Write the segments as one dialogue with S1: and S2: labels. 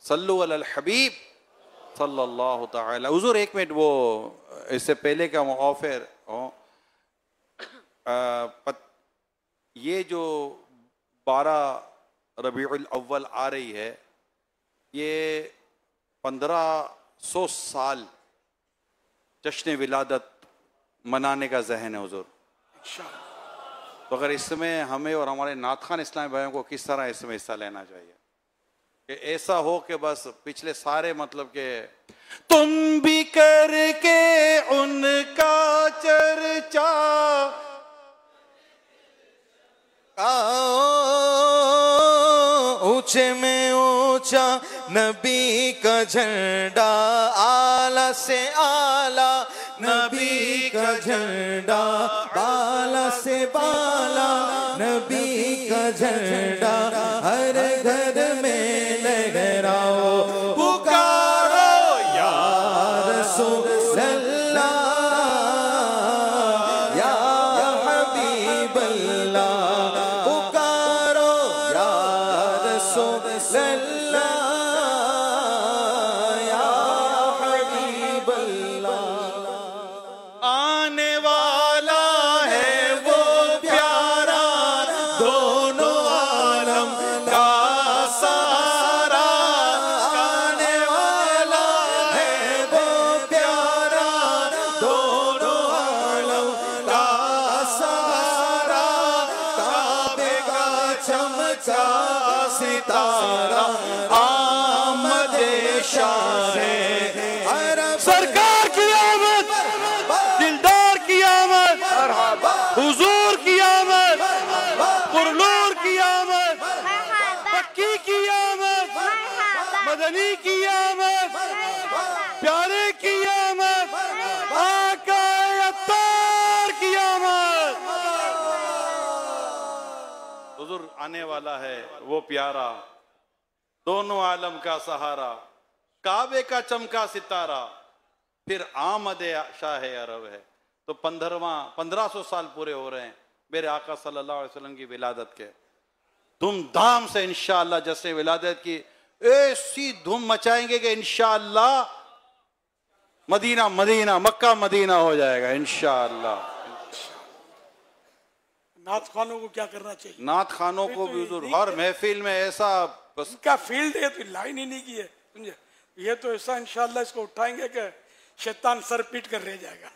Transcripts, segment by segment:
S1: सल्लु अलल हबीब सल्लल्लाहु ताला। हुजूर एक मिनट, वो इससे पहले का ऑफर ये जो 12 रबीउल अव्वल आ रही है, ये 1500 साल जश्न विलादत मनाने का जहन है हुजूर। तो अगर इसमें हमें और हमारे नात खान इस्लामी भाइयों को किस तरह इसमें हिस्सा लेना चाहिए कि ऐसा हो कि बस पिछले सारे मतलब के तुम भी करके उनका चर्चा
S2: ऊंचे में ऊंचा नबी का झंडा, आला से आला नबी का झंडा, बाला से बाला नबी का झंडा, हर घर में लहराओ पुकारो या रसूल अल्लाह, या हबीब अल्लाह, पुकारो या रसूल अल्लाह, या हबीब अल्लाह।
S1: आने वाला है वो प्यारा, दोनों आलम का सहारा।
S2: आने वाला है वो प्यारा, दोनों आलम का सहारा, काबे का चमका सितारा, आमदे शाहे अरब।
S1: सरकार की आमद, दिलदार की आमद, हुजूर की आमद, पुरनूर की आमद, पक्की की आमद, मदनी की आमद, प्यारे की आमद, आका अत्तार की आमद। हुजूर आने वाला है वो प्यारा, दोनों आलम का सहारा, काबे का चमका सितारा, फिर आमदे शाह अरब है। तो 1500 साल पूरे हो रहे हैं मेरे आका सल्लल्लाहु अलैहि वसल्लम की विलादत के। धूमधाम से इंशाअल्लाह जैसे विलादत की ऐसी धूम मचाएंगे कि इंशाअल्लाह मदीना मदीना मक्का मदीना हो जाएगा इंशाअल्लाह।
S3: नात खानों को क्या करना चाहिए?
S1: नात खानों को भी हुजूर हर महफिल में ऐसा बस
S3: उसका फील्ड है, तो लाइन ही नहीं की है, समझे? ये तो ऐसा इंशाअल्लाह इसको उठाएंगे कि शैतान सर पीट कर रह जाएगा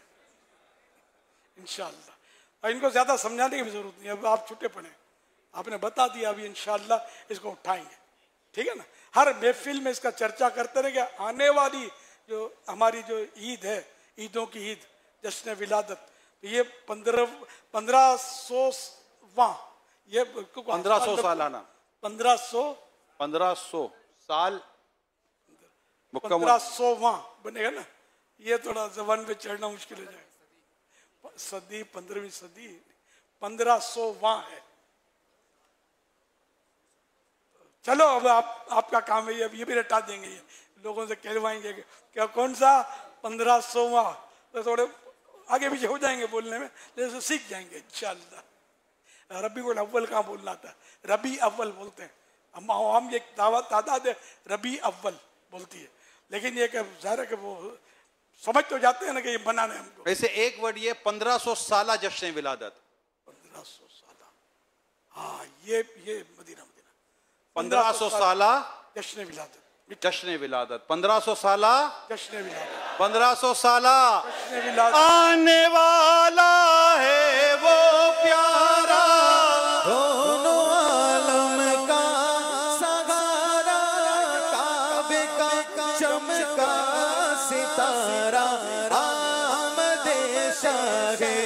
S3: इंशाअल्लाह। और इनको ज्यादा समझाने की भी जरूरत नहीं, अब आप छुट्टे पड़े, आपने बता दिया, अभी इंशाअल्लाह इसको उठाएंगे, ठीक है ना। हर महफिल में इसका चर्चा करते रहेंगे। आने वाली जो हमारी जो ईद है, ईदों की ईद जश्न विलादत, तो ये 1500वां, ये
S1: 1500 सालाना 1500 साल
S3: 1500वां बनेगा ना। ये थोड़ा जबान पे चढ़ना मुश्किल हो जाएगा। सदी 15वीं सदी 1500वां है। चलो अब आपका काम है ये, अब ये भी रटा देंगे, ये लोगों से कहलवाएंगे कि क्या कौन सा 1500वां, तो थोड़े आगे पीछे हो जाएंगे बोलने में, लेकिन सीख जाएंगे इंशाअल्लाह। रबी को अव्वल कहाँ बोलना था, रबी अव्वल बोलते हैं हम एक तादाद है रबी अव्वल बोलती है, लेकिन ये ज़ाहिर है कि वो समझ तो जाते हैं ना कि ये बनाना है हमको।
S1: वैसे एक वर्ड ये 1500 साला जश्न विलादत,
S3: 1500 साला, हाँ ये मदीना
S1: 1500 साला
S3: जश्न विलादत,
S1: जश्न विलादत 1500 साला
S3: जश्न विलादत
S1: 1500 साला
S3: जश्न विलादत।
S1: आने वाला है वो प्यारा,
S2: दोनों आलम का सहारा, काबे का चमका सितारा, आमदे शाहे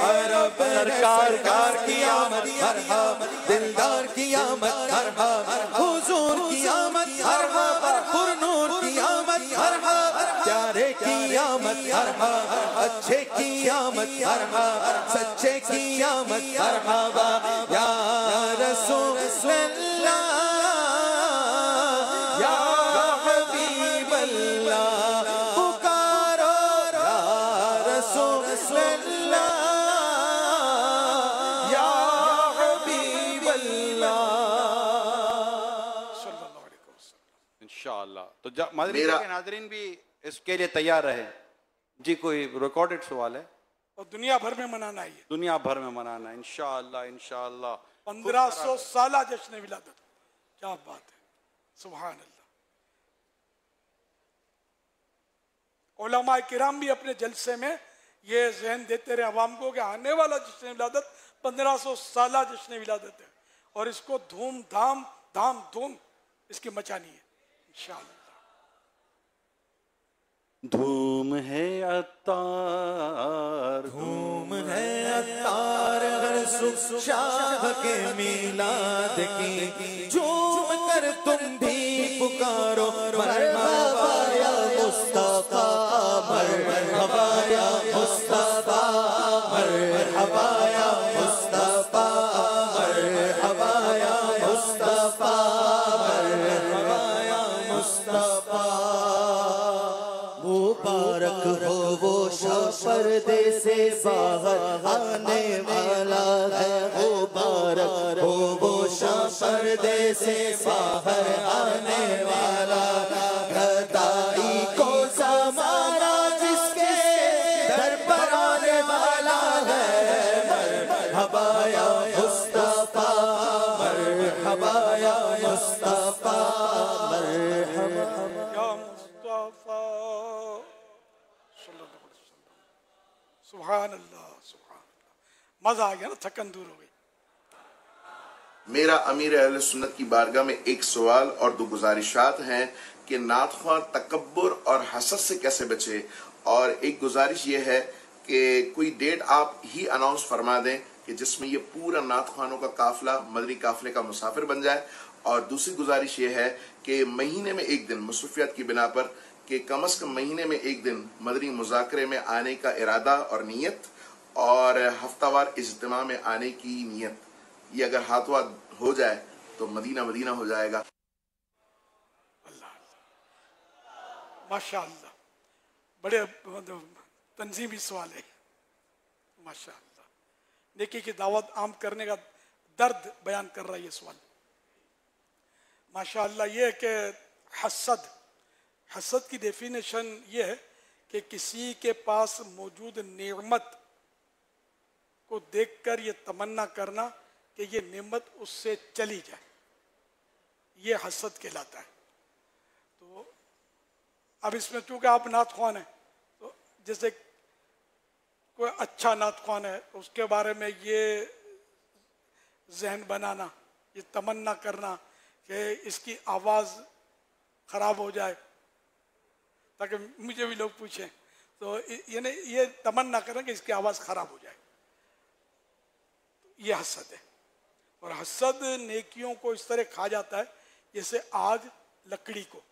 S2: अरब, सरकार की आमद मरहबा, दिलदार की आमद मरहबा, हुजूर की आमद मरहबा, पुरनूर की आमद मरहबा, प्यारे की आमद मरहबा, अच्छे की आमद मरहबा, सच्चे की आमद मरहबा, या रसूल अल्लाह, या हबीब अल्लाह, पुकारो या रसूल अल्लाह, या हबीब अल्लाह।
S1: इंशाअल्लाह। तो मदरसा के नाज़रीन भी इसके लिए तैयार रहे। जी कोई रिकॉर्डेड सवाल है?
S3: और दुनिया भर में मनाना है,
S1: दुनिया भर में मनाना इंशाअल्लाह इंशाअल्लाह।
S3: 1500 साल जश्न विलादत। क्या बात है, सुभान अल्लाह। उलमाए किराम भी अपने जलसे में ये जहन देते रहे अवाम को कि आने वाला जश्न विलादत 1500 साल जश्न विलादत है और इसको धूम धाम धाम धूम इसकी मचानी है इंशाअल्लाह।
S1: धूम है अत्तार,
S2: धूम है अत्तार हर सुख शाह के मिलाद की, झूम कर तुम भी पुकारो मरहबा या मुस्तफा, मरहबा या मुस्तफा, मरहबा या मुस्तफा, मरहबा या मुस्तफा, मरहबा या मुस्तफा। मुबारक हो वो शाह पर्दे से बाहर आने वाला है, मुबारक हो वो शाह पर्दे से बाहर आने वाला, गदाई को ज़माना जिसके दर पर आने वाला है, मरहबा या मुस्तफा, मरहबा या मुस्तफा, मरहबा
S3: या मुस्तफा सल्लल्लाहु अलैहि वसल्लम। सुभान अल्लाह, सुभान अल्लाह। मजा आ गया ना, थकन दूर हो गई।
S4: मेरा अमीर अहले सुन्नत की बारगाह में एक सवाल और दो गुजारिशात हैं कि नात ख्वां तकब्बुर और हसद से कैसे बचे, और एक गुजारिश ये है कि कोई डेट आप ही अनाउंस फरमा दें कि जिसमें ये पूरा नात ख्वानों का काफिला मदनी काफिले का मुसाफिर बन जाए, और दूसरी गुजारिश ये है कि महीने में एक दिन मसरूफियात की बिना पर कि कम अज कम महीने में एक दिन मदनी मुज़ाकरे में आने का इरादा और नीयत, और हफ्तावार इज्तिमा में आने की नीयत, ये अगर हाथों हो जाए तो मदीना मदीना हो जाएगा।
S3: अल्लाह माशाअल्लाह, बड़े तंजीमी सवाल है माशाअल्लाह। नेकी की दावत आम करने का दर्द बयान कर रहा है ये सवाल माशाअल्लाह। ये है कि हसद की डेफिनेशन ये है कि किसी के पास मौजूद नेमत को देखकर ये तमन्ना करना कि ये नेमत उससे चली जाए, ये हसद कहलाता है। तो अब इसमें चूंकि आप नात ख्वान है, तो जैसे कोई अच्छा नात ख्वान है तो उसके बारे में ये जहन बनाना, ये तमन्ना करना कि इसकी आवाज़ खराब हो जाए, ताकि मुझे भी लोग पूछें, तो यानी ये तमन्ना करें कि इसकी आवाज़ खराब हो जाए, ये हसद है। और हसद नेकियों को इस तरह खा जाता है जैसे आग लकड़ी को,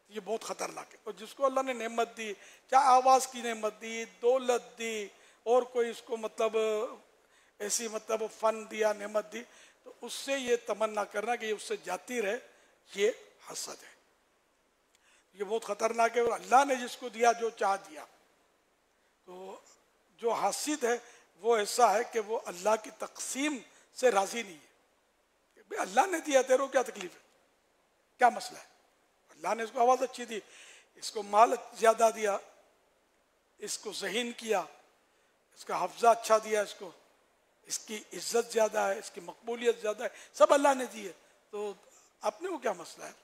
S3: ये बहुत खतरनाक है। और जिसको अल्लाह ने नेमत दी, चाहे आवाज़ की नेमत दी, दौलत दी, और कोई इसको मतलब ऐसी मतलब फन दिया, नेमत दी, तो उससे ये तमन्ना करना कि ये उससे जाती रहे, ये हसद है। ये बहुत खतरनाक है। और अल्लाह ने जिसको दिया जो चाह दिया, तो जो हासिद है वो ऐसा है कि वो अल्लाह की तकसीम से राजी नहीं है। अल्लाह ने दिया, तेरे को क्या तकलीफ है, क्या मसला है? अल्लाह ने इसको आवाज़ अच्छी दी, इसको माल ज़्यादा दिया, इसको ज़हीन किया, इसका हफ्ज़ा अच्छा दिया, इसकी इज्जत ज़्यादा है, इसकी मकबूलियत ज़्यादा है, सब अल्लाह ने दी है, तो अपने को क्या मसला है?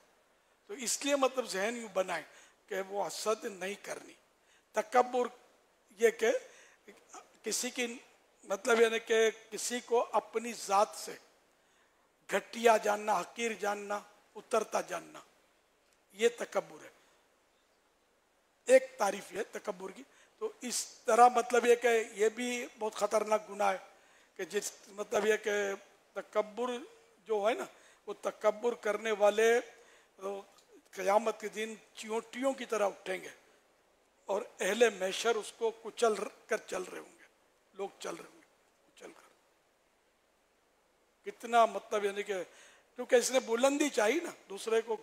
S3: तो इसलिए मतलब जहन यूँ बनाए कि वो हसद नहीं करनी। तकब्बुर ये कि किसी की मतलब यानी कि किसी को अपनी ज़ात से घटिया जानना, हकीर जानना, उतरता जानना, ये तकब्बुर है। एक तारीफ है तकब्बुर की। तो इस तरह मतलब ये कि ये भी बहुत ख़तरनाक गुनाह है कि जिस मतलब ये कि तकब्बुर जो है ना, वो तकब्बुर करने वाले क़यामत के दिन चींटियों की तरह उठेंगे और अहले महशर उसको कुचल कर चल रहे होंगे, लोग चल रहे होंगे कुचल कर। कितना मतलब यानी कि क्योंकि इसने बुलंदी चाहिए ना, दूसरे को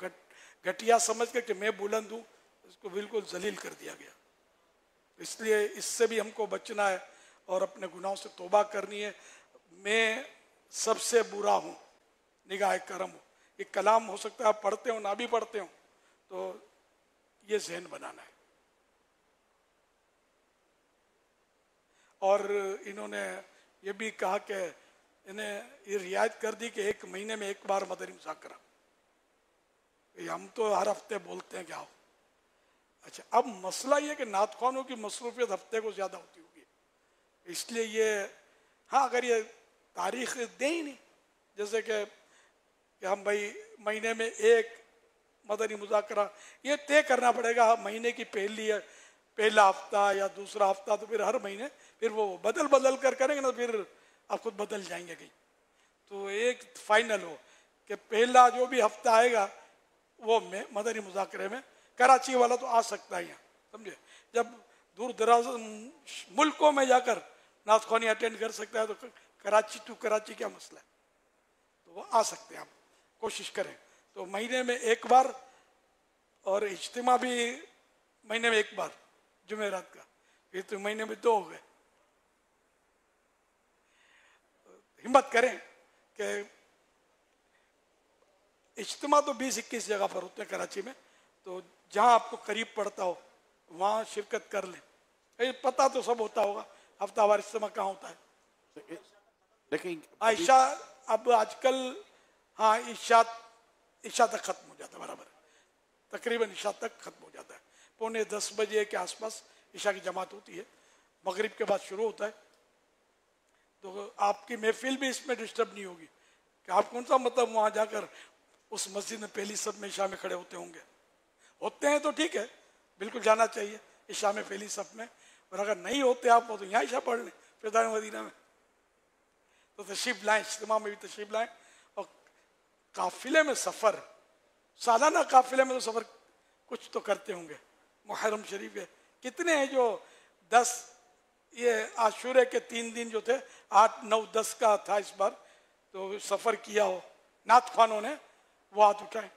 S3: घटिया समझ कर कि मैं बुलंद हूँ, इसको बिल्कुल जलील कर दिया गया। इसलिए इससे भी हमको बचना है और अपने गुनाहों से तौबा करनी है। मैं सबसे बुरा हूँ, निगाह करम हूँ, ये कलाम हो सकता है आप पढ़ते हो ना भी पढ़ते हो, तो ये जहन बनाना है। और इन्होंने ये भी कहा कि इन्हें ये रियायत कर दी कि 1 महीने में 1 बार मदनी मुज़ाकरा। हम तो हर हफ्ते बोलते हैं क्या हो। अच्छा, अब मसला ये कि नात ख़वानों की मसरूफियत हफ्ते को ज़्यादा होती होगी, इसलिए ये, हाँ अगर ये तारीख दें ही नहीं, जैसे कि हम भाई महीने में 1 मदनी मुज़ाकरा, ये तय करना पड़ेगा महीने की पहला हफ्ता या दूसरा हफ्ता, तो फिर हर महीने फिर वो बदल कर करेंगे ना, फिर आप खुद बदल जाएंगे कहीं। तो एक फाइनल हो कि पहला जो भी हफ्ता आएगा वो मदनी मुज़ाकरे में, कराची वाला तो आ सकता है यहाँ, समझे। जब दूर दराज मुल्कों में जाकर नात ख़वानी अटेंड कर सकता है तो कराची टू कराची क्या मसला है, तो वो आ सकते हैं। आप कोशिश करें तो महीने में 1 बार, और इज्तिमा भी महीने में 1 बार जुमेरात का, फिर तो महीने में 2 हो गए। हिम्मत करें कि इज्तिमा तो 20-21 जगह पर होते हैं कराची में, तो जहां आपको करीब पड़ता हो वहां शिरकत कर लें। पता तो सब होता होगा हफ्तावार इज्तिमा कहाँ होता है।
S1: लेकिन
S3: ईशा अब आजकल, हाँ ईशा तक खत्म हो जाता है, बराबर तकरीबन ईशा तक खत्म हो जाता है। 9:45 बजे के आसपास ईशा की जमात होती है, मगरिब के बाद शुरू होता है। तो आपकी महफिल भी इसमें डिस्टर्ब नहीं होगी कि आप कौन सा मतलब वहां जाकर उस मस्जिद में पहली सब में ईशा में खड़े होते होंगे। होते हैं तो ठीक है, बिल्कुल जाना चाहिए ईशा में पहली सब में, और अगर नहीं होते आप तो यहाँ ईशा पढ़ लें फिदा मदीना में। तो तशरीफ लाएं, इज्तिमा में भी तशरीफ लाएं। और काफिले में सफ़र, सालाना काफिले में तो सफ़र कुछ तो करते होंगे। मुहर्रम शरीफ है, कितने हैं जो 10, ये आशूरे के 3 दिन जो थे, 8, 9, 10 का था इस बार, तो सफ़र किया हो नात ख़वानों ने, वो हाथ उठाएं।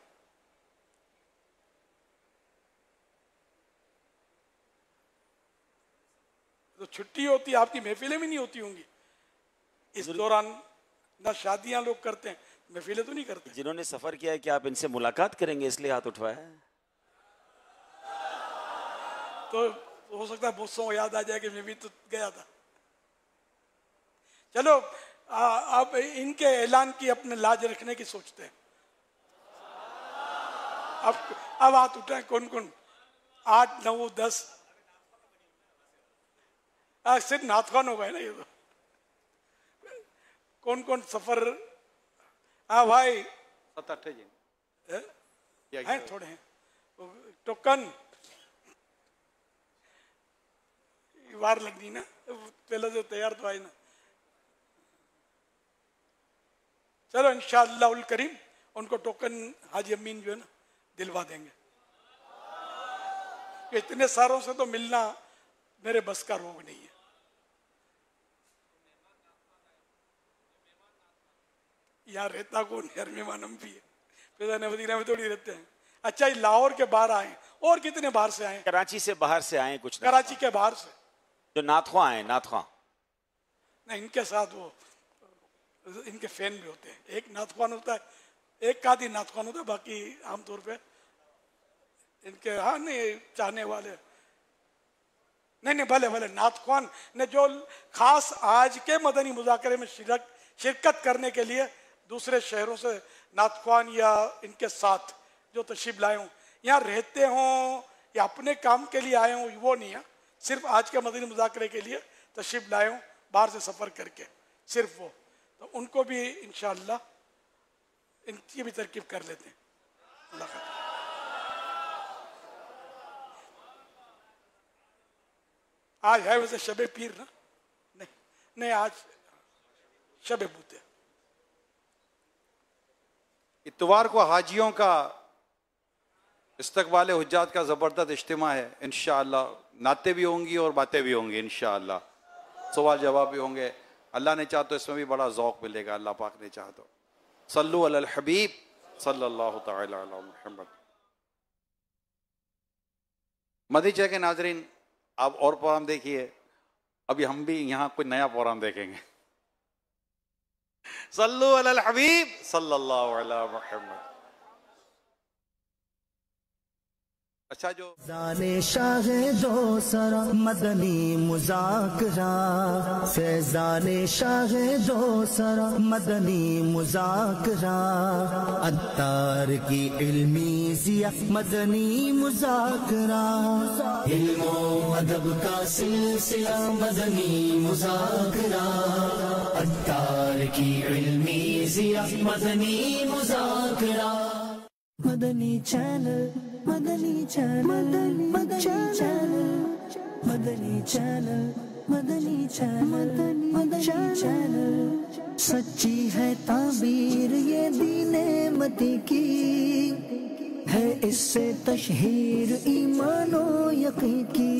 S3: तो छुट्टी होती, आपकी महफिलें भी नहीं होती होंगी इस दौरान, ना शादियां लोग करते हैं, महफिलें तो नहीं करते।
S5: जिन्होंने सफर किया है, क्या आप इनसे मुलाकात करेंगे इसलिए हाथ उठवाया है?
S3: तो हो सकता है बहुत सौ याद आ जाए कि मैं भी तो गया था। चलो आप इनके ऐलान की अपने लाज रखने की सोचते हैं। अब हाथ उठाएं कौन कौन, 8, 9, 10, सिर्फ नात ख़वान हो गए ना ये तो। कौन कौन सफर, हाँ भाई
S1: 7-8 जी
S3: हैं, थोड़े हैं टोकन, वार लगनी ना, पहले से तैयार तो आए ना। चलो इंशाअल्लाह करीम उनको टोकन हाजी अमीन जो है ना दिलवा देंगे। इतने सारों से तो मिलना मेरे बस का रोग नहीं है। यहाँ रहता कौन है, मेहमान हम भी है, फिजा मदीना में थोड़ी रहते हैं। अच्छा, ये लाहौर के बाहर आए, और कितने बाहर से आए?
S5: कराची से बाहर से आए कुछ,
S3: कराची के बाहर से
S5: जो नात ख़वां आए, नात ख़वां
S3: नहीं, इनके साथ वो इनके फैन भी होते हैं। एक नात ख़वान होता है, एक आधी नात ख़वान होता है, बाकी आमतौर पे इनके, हाँ नहीं चाहने वाले नहीं भले नात ख़वान ने जो खास आज के मदनी मुज़ाकरे में शिरकत करने के लिए दूसरे शहरों से नात ख़वान या इनके साथ जो तशरीफ लाए हों, यहाँ रहते हों या अपने काम के लिए आए हों, वो नहीं है। सिर्फ आज के मदनी मुज़ाकरे के लिए तशरीफ लाए हों बाहर से सफ़र करके, सिर्फ वो, तो उनको भी इंशाअल्लाह इनकी भी तरकीब कर लेते हैं। मुलाकात आज है वैसे शबे पीर ना, नहीं आज शबे बूते।
S1: इतवार को हाजियों का इस्तकबाल हुज्जात का ज़बरदस्त इज्तिमा है। इंशाअल्लाह नाते भी होंगी और बातें भी होंगी, इंशाअल्लाह सवाल जवाब भी होंगे। अल्लाह ने चाहा तो इसमें भी बड़ा ज़ौक़ मिलेगा, अल्लाह पाक ने चाहा तो। सल्लु अलल हबीब सल्लल्लाहु तआला अला मुहम्मद। मदनी चैनल के नाज़रीन, आप और प्रोग्राम देखिए, अभी हम भी यहाँ कोई नया प्रोग्राम देखेंगे। सल्लु अलल हबीब सल्लल्लाहु अलैहि मुहम्मद। अच्छा, जो
S2: जाने शाह दो सरा मदनी मुज़ाकरा, फैज़ाने शाह दो सरा मदनी मुज़ाकरा, अत्तार की इल्मी ज़िया मदनी मुज़ाकरा, इल्मो अदब का सिलसिला मदनी मुज़ाकरा, अत्तार की इल्मी ज़िया मदनी मुज़ाकरा। Madani channel, Madani channel, Madani channel, Madani channel, Madani channel, Madani channel. सच्ची है ताबीर ये दीने मती की, है इससे तशहीर ईमानो यकीन की।